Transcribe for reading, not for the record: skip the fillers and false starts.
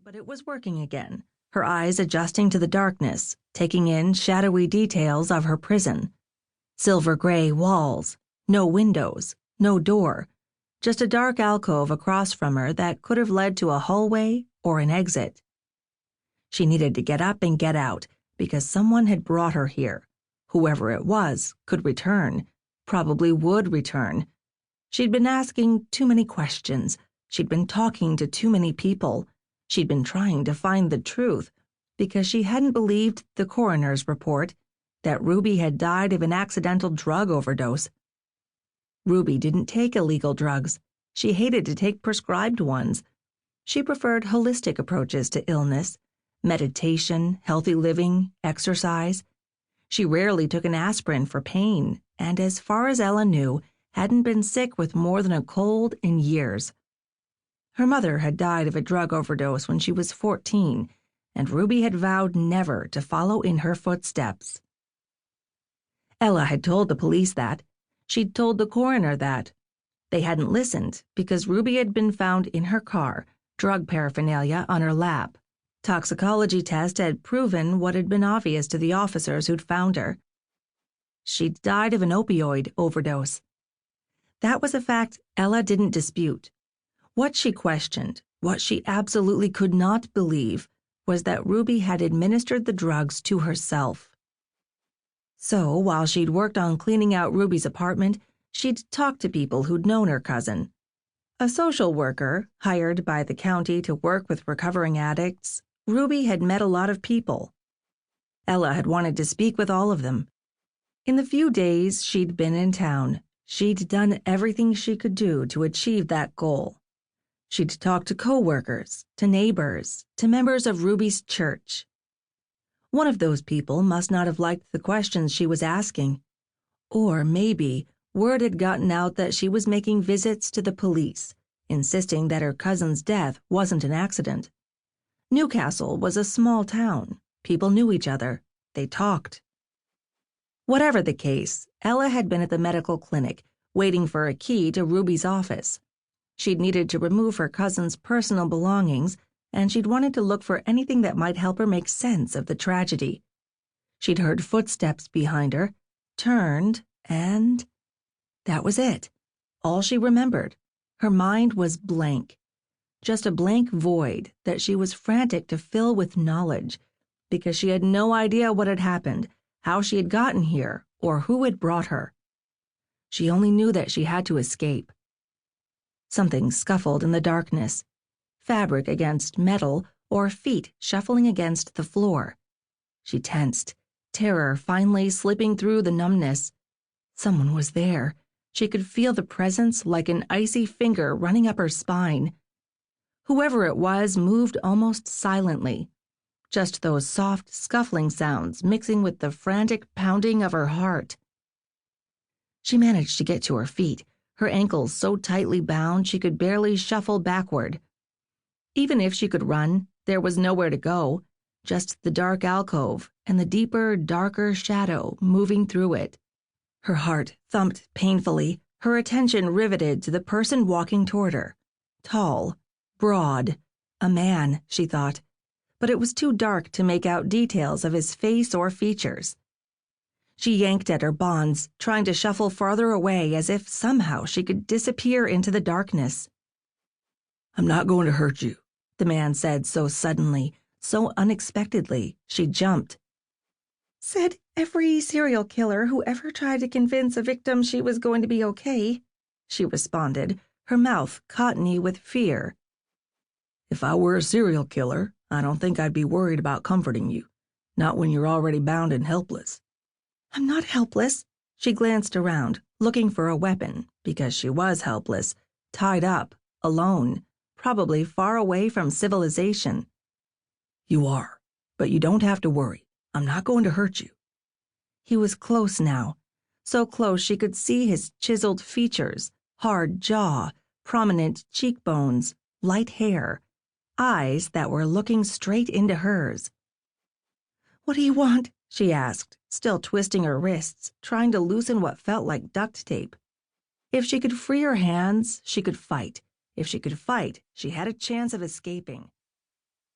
but it was working again, her eyes adjusting to the darkness, taking in shadowy details of her prison. Silver gray walls, no windows, no door, just a dark alcove across from her that could have led to a hallway or an exit. She needed to get up and get out because someone had brought her here. Whoever it was could return, probably would return. She'd been asking too many questions. She'd been talking to too many people. She'd been trying to find the truth because she hadn't believed the coroner's report that Ruby had died of an accidental drug overdose. Ruby didn't take illegal drugs. She hated to take prescribed ones. She preferred holistic approaches to illness, meditation, healthy living, exercise. She rarely took an aspirin for pain, and as far as Ella knew, hadn't been sick with more than a cold in years. Her mother had died of a drug overdose when she was 14, and Ruby had vowed never to follow in her footsteps. Ella had told the police that. She'd told the coroner that. They hadn't listened because Ruby had been found in her car, drug paraphernalia on her lap. Toxicology test had proven what had been obvious to the officers who'd found her. She'd died of an opioid overdose. That was a fact Ella didn't dispute. What she questioned, what she absolutely could not believe, was that Ruby had administered the drugs to herself. So, while she'd worked on cleaning out Ruby's apartment, she'd talked to people who'd known her cousin. A social worker, hired by the county to work with recovering addicts, Ruby had met a lot of people. Ella had wanted to speak with all of them. In the few days she'd been in town, she'd done everything she could do to achieve that goal. She'd talked to co-workers, to neighbors, to members of Ruby's church. One of those people must not have liked the questions she was asking. Or maybe word had gotten out that she was making visits to the police, insisting that her cousin's death wasn't an accident. Newcastle was a small town. People knew each other. They talked. Whatever the case, Ella had been at the medical clinic, waiting for a key to Ruby's office. She'd needed to remove her cousin's personal belongings, and she'd wanted to look for anything that might help her make sense of the tragedy. She'd heard footsteps behind her, turned, and that was it. All she remembered. Her mind was blank. Just a blank void that she was frantic to fill with knowledge, because she had no idea what had happened, how she had gotten here, or who had brought her. She only knew that she had to escape. Something scuffled in the darkness. Fabric against metal, or feet shuffling against the floor. She tensed, terror finally slipping through the numbness. Someone was there. She could feel the presence like an icy finger running up her spine. Whoever it was moved almost silently. Just those soft, scuffling sounds mixing with the frantic pounding of her heart. She managed to get to her feet, her ankles so tightly bound she could barely shuffle backward. Even if she could run, there was nowhere to go, just the dark alcove and the deeper, darker shadow moving through it. Her heart thumped painfully, her attention riveted to the person walking toward her. Tall, broad, a man, she thought, but it was too dark to make out details of his face or features. She yanked at her bonds, trying to shuffle farther away as if somehow she could disappear into the darkness. "I'm not going to hurt you," the man said so suddenly, so unexpectedly, she jumped. "Said every serial killer who ever tried to convince a victim she was going to be okay," she responded, her mouth cottony with fear. "If I were a serial killer, I don't think I'd be worried about comforting you, not when you're already bound and helpless." "I'm not helpless." She glanced around, looking for a weapon, because she was helpless, tied up, alone, probably far away from civilization. "You are, but you don't have to worry. I'm not going to hurt you." He was close now, so close she could see his chiseled features, hard jaw, prominent cheekbones, light hair, eyes that were looking straight into hers. "What do you want?" she asked, still twisting her wrists, trying to loosen what felt like duct tape. If she could free her hands, she could fight. If she could fight, she had a chance of escaping.